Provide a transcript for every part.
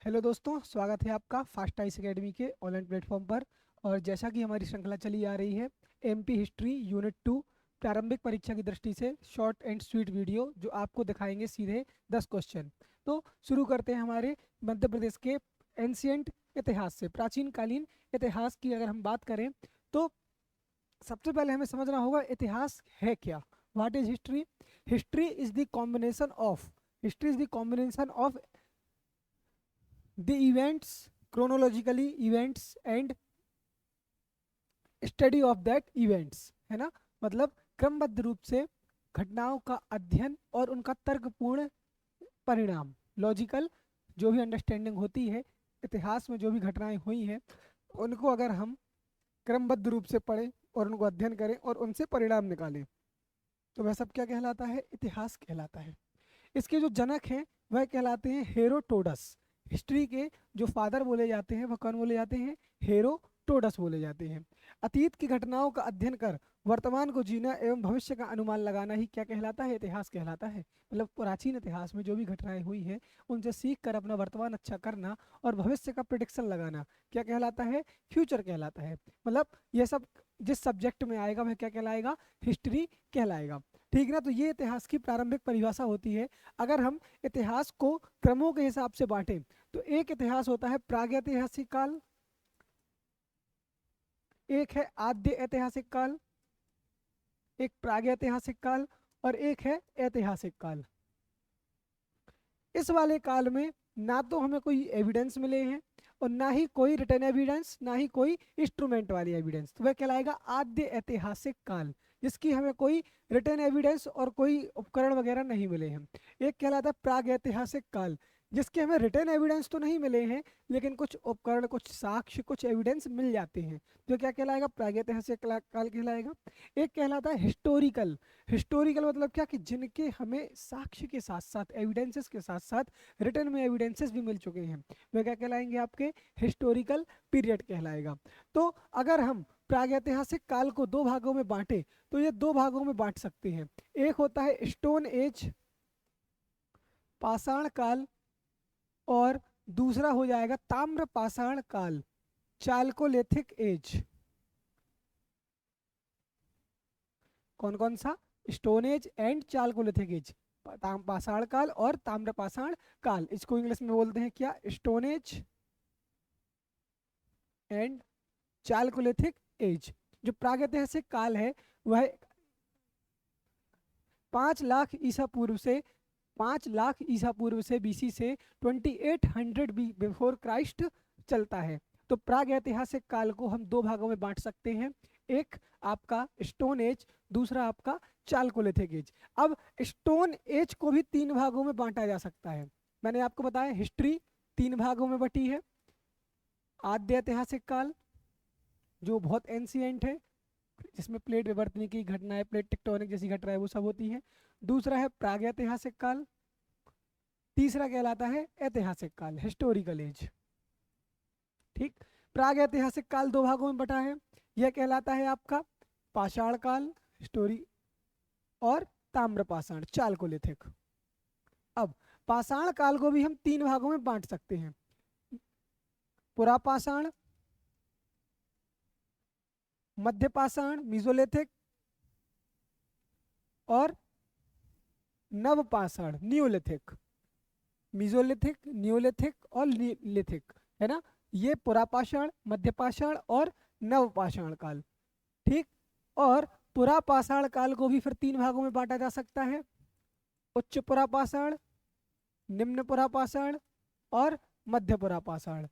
Hello दोस्तों, स्वागत है आपका फास्ट आइस एकेडमी के ऑनलाइन प्लेटफॉर्म पर। और जैसा कि हमारी श्रृंखला चली आ रही है, एमपी हिस्ट्री यूनिट 2 प्रारंभिक परीक्षा की दृष्टि से शॉर्ट एंड स्वीट वीडियो जो आपको दिखाएंगे सीधे 10 क्वेश्चन। तो शुरू करते हैं हमारे मध्य प्रदेश के एंशियंट इतिहास से। प्राचीन कालीन इतिहास की अगर हम बात करें तो सबसे पहले हमें समझना होगा इतिहास है क्या। What is history? History is the combination of history is the combination of the events, chronologically events and study of that events, है ना। मतलब क्रमबद्ध रूप से घटनाओं का अध्ययन और उनका तर्कपूर्ण परिणाम, लॉजिकल जो भी अंडरस्टैंडिंग होती है इतिहास में, जो भी घटनाएं हुई हैं उनको अगर हम क्रमबद्ध रूप से पढ़ें और उनको अध्ययन करें और उनसे परिणाम निकालें तो वह सब क्या कहलाता है? इतिहास कहलाता है। इसके जो जनक हैं वह कहलाते हैं हेरोटोडस। हिस्ट्री के जो फादर बोले जाते हैं वह कौन बोले जाते हैं? हेरोटोडस बोले जाते हैं। अतीत की घटनाओं का अध्ययन कर वर्तमान को जीना एवं भविष्य का अनुमान लगाना ही क्या कहलाता है? इतिहास कहलाता है। मतलब प्राचीन इतिहास में जो भी घटनाएं हुई हैं उनसे सीख कर अपना वर्तमान अच्छा करना और भविष्य का प्रिडिक्शन लगाना क्या कहलाता है? फ्यूचर कहलाता है। मतलब ये सब जिस सब्जेक्ट में आएगा वह क्या कहलाएगा? हिस्ट्री कहलाएगा। ठीक ना। तो ये इतिहास की प्रारंभिक परिभाषा होती है। अगर हम इतिहास को क्रमों के हिसाब से बांटें तो एक इतिहास होता है प्रागैतिहासिक काल, एक है आद्य ऐतिहासिक काल, एक प्रागैतिहासिक काल और एक है ऐतिहासिक काल। इस वाले काल में ना तो हमें कोई एविडेंस मिले हैं और ना ही कोई रिटन एविडेंस, ना ही कोई इंस्ट्रूमेंट वाली एविडेंस, तो वह कहलाएगा आद्य ऐतिहासिक काल, जिसकी हमें कोई रिटन एविडेंस और कोई उपकरण वगैरह नहीं मिले हैं। एक कहलाता है प्राग ऐतिहासिक काल, जिसके हमें रिटन एविडेंस तो नहीं मिले हैं लेकिन कुछ उपकरण, कुछ साक्ष्य, कुछ एविडेंस मिल जाते हैं, जो क्या कहलाएगा? प्रागैतिहासिक काल कहलाएगा। एक कहलाता है हिस्टोरिकल। हिस्टोरिकल मतलब क्या कि जिनके हमें साक्ष्य के साथ साथ, एविडेंसेस के साथ साथ रिटर्न में एविडेंसेस भी मिल चुके हैं, वे क्या कहलाएंगे? आपके हिस्टोरिकल पीरियड कहलाएगा। तो अगर हम प्रागैतिहासिक काल को दो भागों में बांटे तो ये दो भागों में बांट सकते हैं। एक होता है स्टोन एज, पाषाण काल, और दूसरा हो जाएगा ताम्र पाषाण काल, चाल्कोलिथिक एज। कौन कौन सा? Stone age and chalcolithic age, पाषाण काल और ताम्र पाषाण काल। इसको इंग्लिश में बोलते हैं क्या? Stone age and chalcolithic age. जो प्रागैतिहासिक काल है वह 5 लाख ईसा पूर्व से बीसी से 2800 बिफोर क्राइस्ट चलता है। तो प्रागैतिहासिक काल को हम दो भागों में बांट सकते हैं, एक आपका स्टोन एज, दूसरा आपका चाल्कोलिथिक एज। अब स्टोन एज को भी तीन भागों में बांटा जा सकता है। मैंने आपको बताया हिस्ट्री तीन भागों में बटी है। आद्य ऐतिहासिक काल जो बहुत एंशिएंट है, जिसमें प्लेट विवर्तन की घटनाएं, प्लेट टेक्टोनिक जैसी घटनाएं वो सब होती हैं। दूसरा है प्रागैतिहासिक काल। तीसरा कहलाता है ऐतिहासिक काल, हिस्टोरिकल एज। ठीक। प्रागैतिहासिक काल दो भागों में बटा है। यह कहलाता है आपका पाषाण काल, हिस्टोरी, और ताम्रपाषाण, चाल्कोलिथिक। अब पाषाण काल को भी हम तीन भागों में बांट सकते हैं, पुरापाषाण, मध्यपाषाण मीजोलिथिक, और नवपाषाण न्यूलिथिक। मीजोलिथिक, न्यूलिथिक और लिथिक, है ना। ये पुरापाषाण, मध्यपाषाण और नवपाषाण काल। ठीक। और पुरापाषाण काल को भी फिर तीन भागों में बांटा जा सकता है, उच्च पुरापाषाण, निम्न पुरापाषाण और मध्य पुरापाषाण।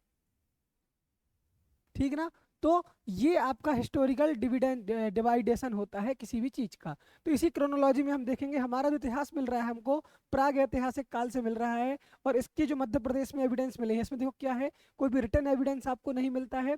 ठीक ना। तो ये आपका हिस्टोरिकल डिवाइडेशन होता है किसी भी चीज का। तो इसी क्रोनोलॉजी में हम देखेंगे हमारा जो इतिहास मिल रहा है हमको प्राग ऐतिहासिक काल से मिल रहा है। और इसके जो मध्य प्रदेश में एविडेंस मिले हैं इसमें देखो क्या है, कोई भी रिटर्न एविडेंस आपको नहीं मिलता है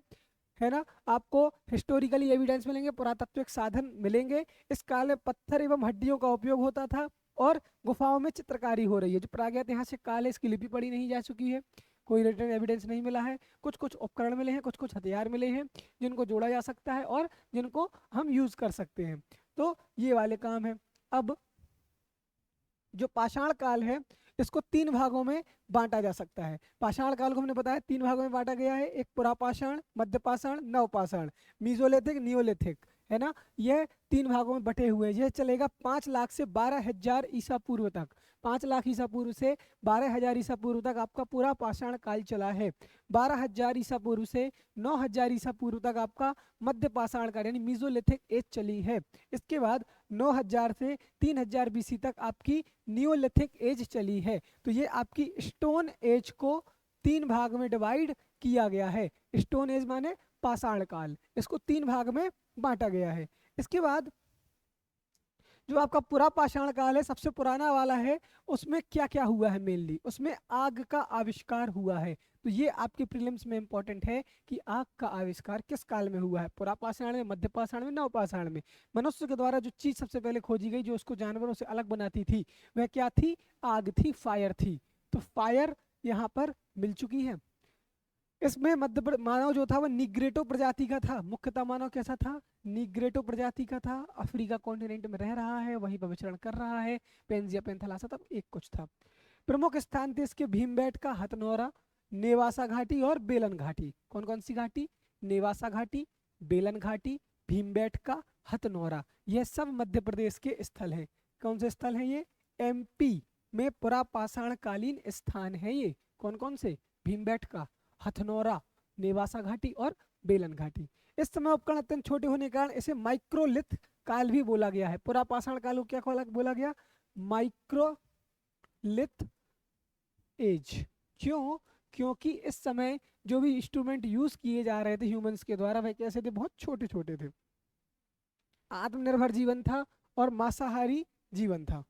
ना। आपको हिस्टोरिकली एविडेंस मिलेंगे, पुरातात्विक साधन मिलेंगे। इस काल में पत्थर एवं हड्डियों का उपयोग होता था और गुफाओं में चित्रकारी हो रही है। जो प्रागैतिहासिक काल है इसकी लिपि पढ़ी नहीं जा चुकी है, कोई रिटर्न एविडेंस नहीं मिला है। कुछ कुछ उपकरण मिले हैं, कुछ कुछ हथियार मिले हैं जिनको जोड़ा जा सकता है और जिनको हम यूज कर सकते हैं। तो ये वाले काम है। अब जो पाषाण काल है इसको 3 भागों में बांटा जा सकता है। पाषाण काल को हमने बताया 3 भागों में बांटा गया है, एक पुरापाषाण, मध्यपाषाण, नवपाषाण, मीजोलिथिक, नियोलिथिक, है ना। यह 3 भागों में बटे हुए, यह चलेगा 5 लाख से 12,000 ईसा पूर्व तक। 5 लाख ईसा पूर्व से 12,000 ईसा पूर्व तक आपका पूरा पाषाण काल चला है। 12,000 ईसा पूर्व से 9,000 ईसा पूर्व तक आपका मध्य पाषाण काल यानी मीजोलिथिक एज चली है। इसके बाद 9,000 से 3,000 बीसी तक आपकी नियोलिथिक एज चली है। तो ये आपकी स्टोन एज को 3 भाग में डिवाइड किया गया है। स्टोन एज माने पाषाण काल, इसको 3 भाग में बांटा गया है। इसके बाद जो आपका पूरा पाषाण काल है, सबसे पुराना वाला है, उसमें क्या क्या हुआ है मेनली, उसमें आग का आविष्कार हुआ है। तो ये आपके प्रीलिम्स में इंपॉर्टेंट है कि आग का आविष्कार किस काल में हुआ है, पुरा पाषाण में, मध्य पाषाण में, नव पाषाण में। मनुष्य के द्वारा जो चीज सबसे पहले खोजी गई जो उसको जानवरों से अलग बनाती थी, वह क्या थी, आग थी, फायर थी। तो फायर यहाँ पर मिल चुकी है। इसमें मध्य मानव जो था वह निग्रेटो प्रजाति का था। मुख्यतः मानव कैसा था, निग्रेटो प्रजाति का था। अफ्रीका कॉन्टिनेंट में रह रहा है, वहीं पर विचरण कर रहा है। पेंजिया पेंथालासा तब एक कुछ था। प्रमुख स्थान थे इसके भीमबेटका, हथनौरा, नेवासा घाटी और बेलन घाटी। कौन कौन सी घाटी, नेवासा घाटी, बेलन घाटी, भीमबेटका, हथनौरा, यह सब मध्य प्रदेश के स्थल हैं। कौन से स्थल हैं ये, एमपी में पुरापाषाण कालीन स्थान है ये। कौन कौन से, भीमबेटका, हथनौरा, नेवासा घाटी और बेलन घाटी। इस समय उपकरण अत्यंत छोटे होने के कारण इसे माइक्रोलिथ काल भी बोला गया है। पुरापाषाण काल को क्या बोला गया, माइक्रोलिथ एज। क्यों, क्योंकि इस समय जो भी इंस्ट्रूमेंट यूज किए जा रहे थे ह्यूमंस के द्वारा वह कैसे थे, बहुत छोटे छोटे थे। आत्मनिर्भर जीवन था और मांसाहारी जीवन था।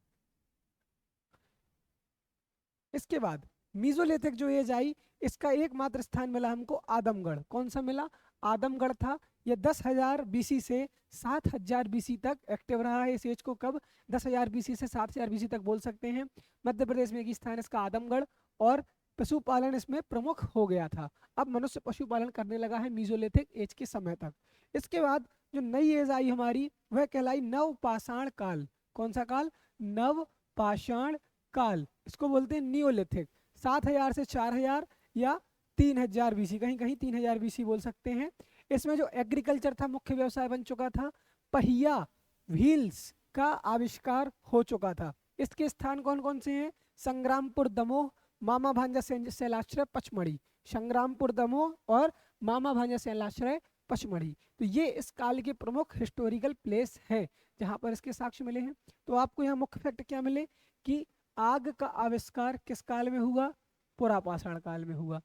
इसके बाद मीजोलिथिक जो एज आई, इसका एकमात्र स्थान मिला हमको आदमगढ़। कौन सा मिला, आदमगढ़ था। यह 10,000 बीसी से 7,000 बीसी तक एक्टिव रहा है। इस एज को कब, 10,000 बीसी से 7,000 बीसी तक बोल सकते हैं। मध्य प्रदेश में एक स्थान इसका आदमगढ़, और पशुपालन इसमें प्रमुख हो गया था। अब मनुष्य पशुपालन करने लगा है मीजोलिथिक एज के समय तक। इसके बाद जो नई एज आई हमारी वह कहलाई नवपाषाण काल। कौन सा काल, नवपाषाण काल, इसको बोलते हैं नियोलिथिक। 7,000 से 4,000 या 3,000 बीसी, कहीं कहीं 3,000 बीसी बोल सकते हैं। इसमें जो एग्रीकल्चर था मुख्य व्यवसाय बन चुका था। पहिया व्हील्स का आविष्कार हो चुका था। इसके स्थान कौन कौन से हैं, संग्रामपुर दमोह, मामा भांजा शैलाश्रय, पचमढ़ी। संग्रामपुर दमोह और मामा भांजा शैलाश्रय, पचमढ़ी। तो ये इस काल के प्रमुख हिस्टोरिकल प्लेस हैं जहां पर इसके साक्ष्य मिले हैं। तो आपको यहाँ मुख्य फैक्ट क्या मिले कि आग का आविष्कार किस काल में हुआ, पुरापाषाण काल में हुआ।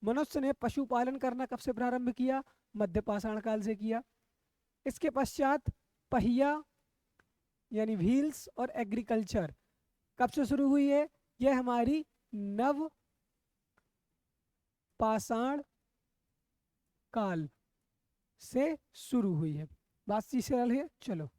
मनुष्य ने पशुपालन करना कब से प्रारंभ किया, मध्य पाषाण काल से किया। इसके पश्चात पहिया यानी व्हील्स और एग्रीकल्चर कब से शुरू हुई है, यह हमारी नव पाषाण काल से शुरू हुई है। बात सी सरल है। चलो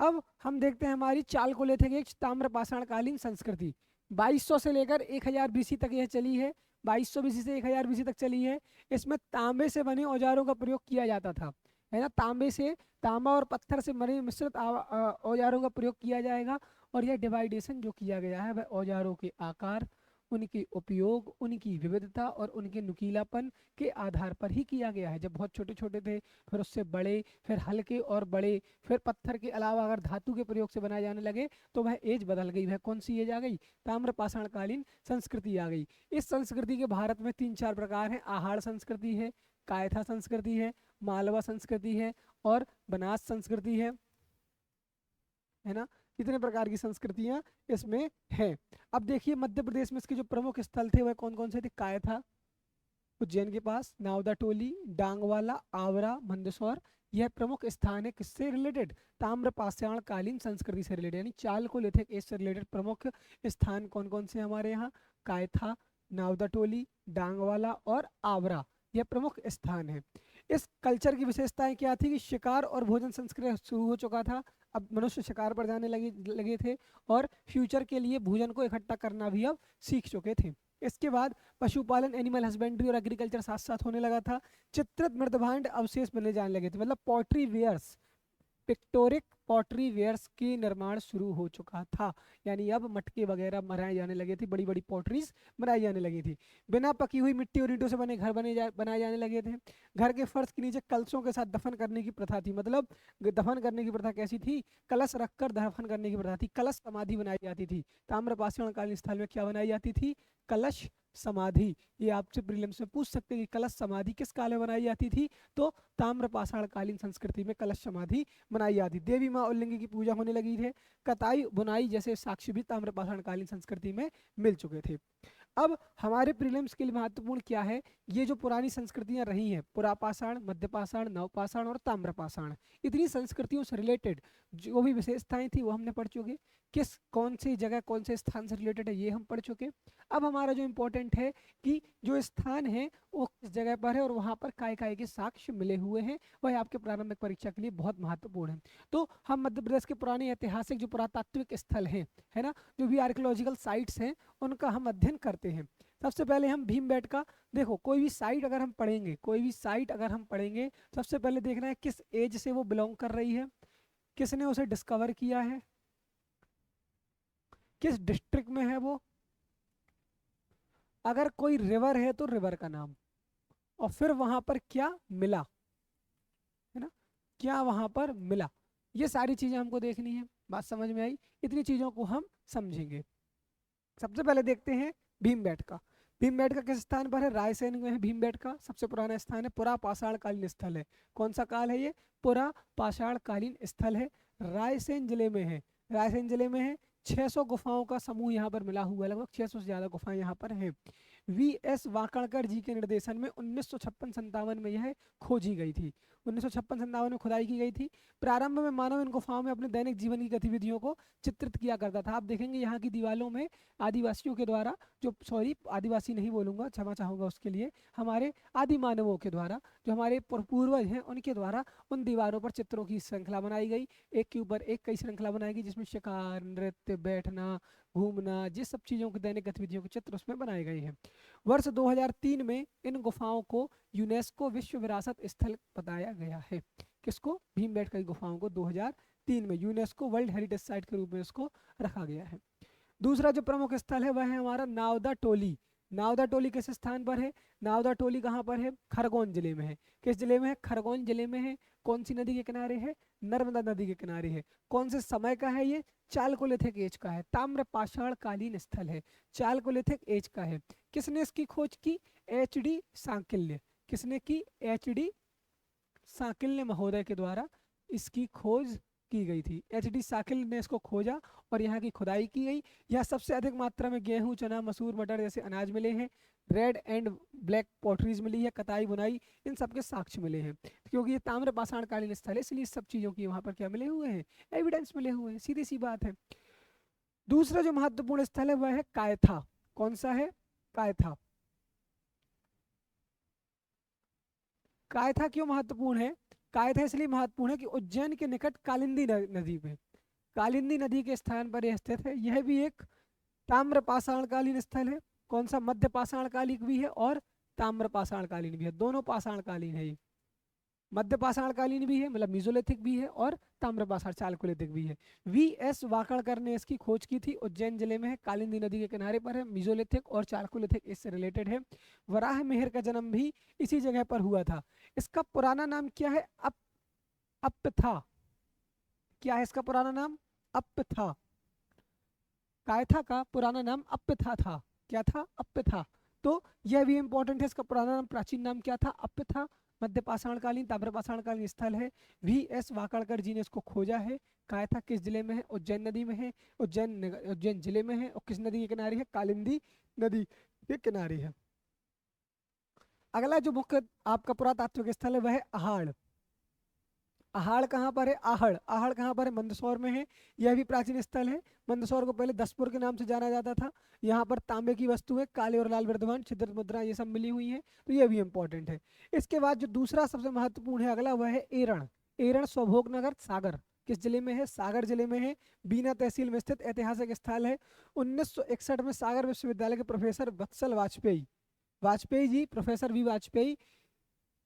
अब हम देखते हैं हमारी चालकोलिथिक एज, ताम्र पाषाण कालीन संस्कृति। 2200 से लेकर 1000 बीसी तक यह चली है। 2200 बीसी से 1000 बीसी तक चली है। इसमें तांबे से बने औजारों का प्रयोग किया जाता था, है ना। तांबा और पत्थर से बने मिश्रित औजारों का प्रयोग किया जाएगा। और यह डिवाइडेशन जो किया गया है वह औजारों के आकार, उनके उपयोग, उनकी विविधता और उनके नुकीलापन के आधार पर ही किया गया है। जब बहुत छोटे छोटे थे, फिर उससे बड़े, फिर हल्के और बड़े, फिर पत्थर के अलावा अगर धातु के प्रयोग से बनाए जाने लगे तो वह एज बदल गई। वह कौन सी एज आ गई, ताम्र पाषाणकालीन संस्कृति आ गई। इस संस्कृति के भारत में 3-4 प्रकार हैं। आहार संस्कृति है, कायथा संस्कृति है, मालवा संस्कृति है और बनास संस्कृति है ना। कितने प्रकार की संस्कृतियां इसमें हैं। अब देखिए मध्य प्रदेश में इसके जो प्रमुख स्थल थे वह कौन कौन से थे, कायथा उज्जैन के पास, नावदा टोली, डांगवाला, आवरा, मंदसौर। यह प्रमुख स्थान है किससे रिलेटेड, ताम्र पाषाण कालीन संस्कृति से रिलेटेड, यानी चालकोलिथिक एज से रिलेटेड प्रमुख स्थान कौन कौन से हमारे यहाँ, कायथा, नावदा टोली, डांगवाला और आवरा, यह प्रमुख स्थान है। इस कल्चर की विशेषताएं क्या थी कि शिकार और भोजन संस्कृति शुरू हो चुका था। अब मनुष्य शिकार पर जाने लगे थे और फ्यूचर के लिए भोजन को इकट्ठा करना भी अब सीख चुके थे। इसके बाद पशुपालन, एनिमल हस्बेंड्री और एग्रीकल्चर साथ साथ होने लगा था। चित्रित मृदभांड अवशेष बने जाने लगे थे, मतलब पॉटरी वेयर्स, पिक्टोरिक पॉटरी वेयर्स के निर्माण शुरू हो चुका था, यानी अब मटके वगैरह बनाए जाने लगे थे, बड़ी बड़ी पॉटरीज बनाई जाने लगी थी। बिना पकी हुई मिट्टी और ईंटों से बने घर बनाए जाने लगे थे। घर के फर्श के नीचे कलशों के साथ दफन करने की प्रथा थी। मतलब दफन करने की प्रथा कैसी थी? कलश रखकर दफन करने की प्रथा थी। कलश समाधि बनाई जाती थी। ताम्रपाषाण कालीन स्थल में क्या बनाई जाती थी? कलश समाधि। ये आपसे प्रीलिम्स में पूछ सकते हैं कि कलश समाधि किस काल में बनाई जाती थी, तो ताम्रपाषाण कालीन संस्कृति में कलश समाधि बनाई जाती। देवी माँ उल्लिंगी की पूजा होने लगी थे। कताई बुनाई जैसे साक्ष्य भी ताम्रपाषाण कालीन संस्कृति में मिल चुके थे। अब हमारे प्रीलिम्स के लिए महत्वपूर्ण क्या है? ये जो पुरानी संस्कृतियां रही हैं, पुरापाषाण, मध्यपाषाण, नवपाषाण और ताम्रपाषाण, इतनी संस्कृतियों से रिलेटेड जो भी विशेषताएं थी वो हमने पढ़ चुके। किस कौन सी जगह कौन से स्थान से रिलेटेड है ये हम पढ़ चुके। अब हमारा जो इम्पोर्टेंट है कि जो स्थान है वो किस जगह पर है और वहाँ पर काय काय के साक्ष्य मिले हुए हैं, वह आपके प्रारंभिक परीक्षा के लिए बहुत महत्वपूर्ण है। तो हम मध्य प्रदेश के पुराने ऐतिहासिक जो पुरातात्विक स्थल हैं, है ना, जो भी आर्कियोलॉजिकल साइट्स हैं, उनका हम अध्ययन करते हैं। सबसे पहले हम भीमबेटका, देखो कोई भी साइट अगर हम पढ़ेंगे, कोई भी साइट अगर हम पढ़ेंगे, सबसे पहले देखना है किस एज से वो बिलोंग कर रही है, किसने उसे डिस्कवर किया है, किस डिस्ट्रिक्ट में है वो, अगर कोई रिवर है तो रिवर का नाम, और फिर वहां पर क्या मिला, है ना, क्या वहां पर मिला। ये सारी चीजें हमको देखनी है। बात समझ में आई? इतनी चीजों को हम समझेंगे। सबसे पहले देखते हैं भीमबेटका। भीमबेटका किस स्थान पर है? रायसेन में है भीमबेटका। सबसे पुराना स्थान है, पुरा पाषाण कालीन स्थल है। कौन सा काल है ये? पुरा पाषाण कालीन स्थल है, रायसेन जिले में है। रायसेन जिले में है। 600 गुफाओं का समूह यहाँ पर मिला हुआ है, लगभग 600 से ज्यादा गुफाएं यहाँ पर हैं। वी.एस. वाकणकर जी के निर्देशन में 1956-57 में यह खोजी गई थी। 1956-57 में खुदाई की गई थी। प्रारंभ में मानव इन गुफाओं में अपने दैनिक जीवन की गतिविधियों को चित्रित किया करता था। आप देखेंगे यहाँ की दीवारों में आदिवासियों के द्वारा, जो सॉरी आदिवासी नहीं बोलूंगा, क्षमा चाहूंगा उसके लिए, हमारे आदि मानवों के द्वारा, जो हमारे पूर्वज हैं उनके द्वारा उन दीवारों पर चित्रों की श्रृंखला बनाई गई। एक के ऊपर एक कई श्रृंखला बनाई गई, जिसमें शिकार, नृत्य, बैठना, घूमना, जिस सब चीज़ों की दैनिक गतिविधियों के चित्र उसमें बनाए गए हैं। वर्ष 2003 में इन गुफाओं को यूनेस्को विश्व विरासत स्थल बताया गया है। किसको? भीमबेटका की गुफाओं को 2003 में यूनेस्को वर्ल्ड हेरिटेज साइट के रूप में इसको रखा गया है। दूसरा जो प्रमुख स्थल है वह है हमारा नावदा टोली। नावदा टोली किस स्थान पर है? नावदा टोली कहाँ पर है? खरगोन जिले में है। किस जिले में है? खरगोन जिले में है। कौन सी नदी के किनारे है? नर्मदा नदी के किनारे है। कौन से समय का है ये? चालकोलिथिक एज का है। ताम्रपाषाण कालीन स्थल है, चालकोलिथिक एज का है। किसने इसकी खोज की? एच.डी. सांकल्य। किसने की? एच.डी. सांकल्य महोदय के द्वारा इसकी खोज की गई थी। एच.डी. सांकल्य ने इसको खोजा और यहाँ की खुदाई की गई। यहाँ सबसे अधिक मात्रा में गेहूं, चना, मसूर, मटर जैसे अनाज मिले हैं। रेड एंड ब्लैक पॉटरीज मिली है, कताई बुनाई, इन सब के साक्ष्य मिले हैं। क्योंकि ये ताम्रपाषाण कालीन स्थल है, इसलिए सब चीज़ों की वहाँ पर क्या मिले हुए हैं? एविडेंस मिले हुए हैं, सीधी सी बात है। दूसरा जो महत्वपूर्ण स्थल है वह है कायथा। कौन सा है? कायथा। कायथा क्यों महत्वपूर्ण है? कायथा इसलिए महत्वपूर्ण है कि उज्जैन के निकट कालिंदी नदी में, कालिंदी नदी के स्थान पर यह स्थित है। यह भी एक ताम्रपाषाण कालीन स्थल है। कौन सा? मध्य पाषाण कालीन भी है और ताम्रपाषाण कालीन भी है, दोनों पाषाण कालीन है। ये मध्य पाषाण कालीन भी है, मतलब मीजोलिथिक भी है, और ताम्रपाषाण चालकोलिथिक भी है। वी.एस. वाकणकर ने इसकी खोज की थी। उज्जैन जिले में है, कालिंदी नदी के किनारे पर है। मीजोलिथिक और चालकोलिथिक इससे रिलेटेड है। वराह मिहिर का जन्म भी इसी जगह पर हुआ था। इसका पुराना नाम क्या है? अपथा। क्या है इसका पुराना नाम? अपथा। कायथा का पुराना नाम अपथा था। क्या था? अपथा। तो यह भी इंपॉर्टेंट है, इसका पुराना नाम, प्राचीन नाम क्या था? अपथा। मध्य पाषाण कालीन, ताम्रपाषाण कालीन स्थल है। वी.एस. वाकणकर जी ने इसको खोजा है। कायथा किस जिले में है? उज्जैन नदी में है। उज्जैन जिले में है। और किस नदी के किनारे है? कालिंदी नदी के किनारे है। अगला जो मुख्य आपका पुरातात्विक स्थल है वह है अहाड़। अहाड़ कहाँ पर है? आहड़। आहड़ कहाँ पर है? मंदसौर में है। यह भी प्राचीन स्थल है। मंदसौर को पहले दसपुर के नाम से जाना जाता था। यहाँ पर तांबे की वस्तुएं, काले और लाल वर्धमान, छिद्रित मुद्रा, ये सब मिली हुई हैं, तो यह भी इंपॉर्टेंट है। इसके बाद जो दूसरा सबसे महत्वपूर्ण है अगला, वह है एरण। एरण स्वभोग नगर सागर। किस जिले में है? सागर जिले में है। बीना तहसील में स्थित ऐतिहासिक स्थल है। 1961 में सागर विश्वविद्यालय के प्रोफेसर वत्सल वाजपेयी, वाजपेयी जी, प्रोफेसर वी वाजपेयी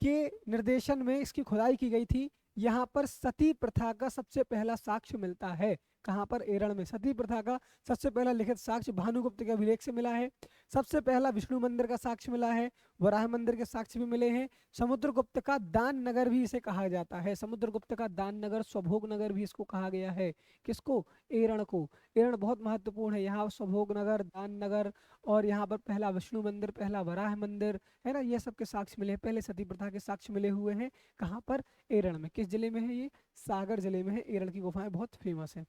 के निर्देशन में इसकी खुदाई की गई थी। यहाँ पर सती प्रथा का सबसे पहला साक्ष्य मिलता है। कहाँ पर? एरण में सती प्रथा का सबसे पहला लिखित साक्ष्य भानुगुप्त के अभिलेख से मिला है। सबसे पहला विष्णु मंदिर का साक्ष्य मिला है। वराह मंदिर के साक्ष्य भी मिले हैं। समुद्रगुप्त का दान नगर भी इसे कहा जाता है। समुद्रगुप्त का दान नगर, स्वभोग नगर भी इसको कहा गया है। किसको? एरण को। एरण बहुत महत्वपूर्ण है। यहाँ स्वभोग नगर, दान नगर, और यहाँ पर पहला विष्णु मंदिर, पहला वराह मंदिर, है ना, ये सब के साक्ष्य मिले हैं। पहले सती प्रथा के साक्ष्य मिले हुए हैं। कहाँ पर? एरण में। किस जिले में है ये? सागर जिले में है। एरण की गुफाएं बहुत फेमस है।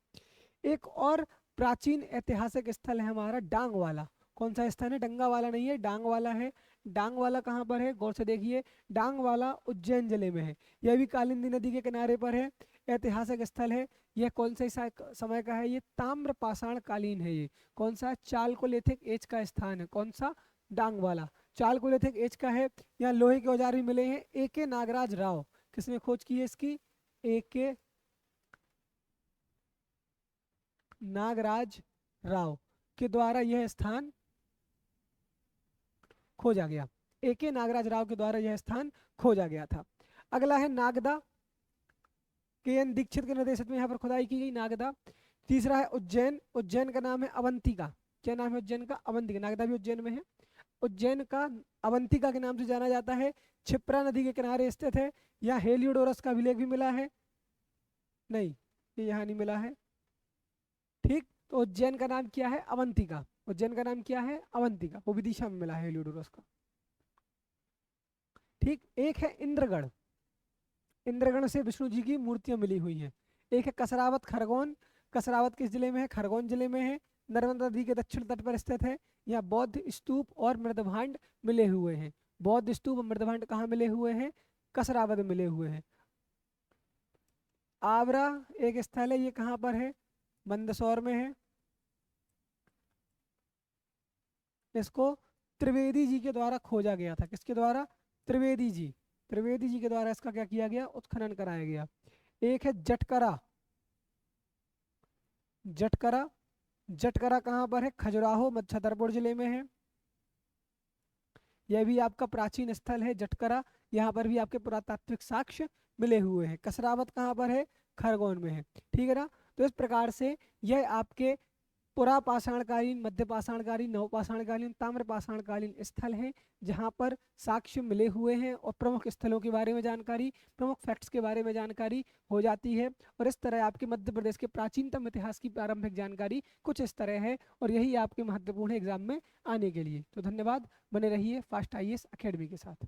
एक और प्राचीन ऐतिहासिक स्थल है हमारा डांग वाला। कौन सा स्थान है? डंगा वाला नहीं है, डांग वाला है। डांग वाला कहाँ पर है? गौर से देखिए, डांग वाला उज्जैन जिले में है। यह भी कालिंदी नदी के किनारे पर है। ऐतिहासिक स्थल है। यह कौन से समय का है? ये ताम्र पाषाण कालीन है। ये कौन सा? चालकोलिथिक एज का स्थान है। कौन सा? डांग वाला चालकोलिथिक एज का है। यहाँ लोहे के औजार भी मिले हैं। AK नागराज राव, किसने खोज की है इसकी? AK नागराज राव के द्वारा यह स्थान खोजा गया। AK नागराज राव के द्वारा यह स्थान खोजा गया था। अगला है नागदा। KN दीक्षित के निर्देशन में यहाँ पर खुदाई की गई नागदा। तीसरा है उज्जैन। उज्जैन का नाम है अवंतिका। क्या नाम है उज्जैन का? अवंतिका। नागदा भी उज्जैन में है। उज्जैन का अवंतिका के नाम से जाना जाता है। क्षिप्रा नदी के किनारे स्थित है। यहाँ हेलियोडोरस का अभिलेख भी मिला है। नहीं, ये यहाँ नहीं मिला है। ठीक, तो उज्जैन का नाम क्या है? अवंतिका। उज्जैन का नाम क्या है? अवंतिका। वो विदिशा में मिला है हेलियोडोरस का। ठीक, एक है इंद्रगढ़। इंद्रगढ़ से विष्णु जी की मूर्तियां मिली हुई हैं। एक है कसरावत खरगोन। कसरावत किस जिले में है? खरगोन जिले में है। नर्मदा नदी के दक्षिण तट पर स्थित है। यहाँ बौद्ध स्तूप और मृदभांड मिले हुए हैं। बौद्ध स्तूप और मृदभांड कहाँ मिले हुए हैं? कसरावत में मिले हुए हैं। आवरा एक स्थल है। ये कहाँ पर है? मंदसौर में है। इसको त्रिवेदी जी के द्वारा खोजा गया था। किसके द्वारा? त्रिवेदी जी। त्रिवेदी जी के द्वारा इसका क्या किया गया? उत्खनन कराया गया। एक है जटकरा। जटकरा, जटकरा कहाँ पर है? खजुराहो छतरपुर जिले में है। यह भी आपका प्राचीन स्थल है जटकरा। यहाँ पर भी आपके पुरातात्विक साक्ष्य मिले हुए हैं। कसरावत कहाँ पर है? खरगोन में है। ठीक है ना। तो इस प्रकार से यह आपके पुरा पाषाणकालीन, मध्य पाषाणकालीन, नवपाषाणकालीन, ताम्र पाषाणकालीन स्थल हैं जहाँ पर साक्ष्य मिले हुए हैं और प्रमुख स्थलों के बारे में जानकारी, प्रमुख फैक्ट्स के बारे में जानकारी हो जाती है। और इस तरह आपके मध्य प्रदेश के प्राचीनतम इतिहास की प्रारंभिक जानकारी कुछ इस तरह है, और यही आपके महत्वपूर्ण एग्जाम में आने के लिए। तो धन्यवाद, बने रहिए फास्ट IAS अकेडमी के साथ।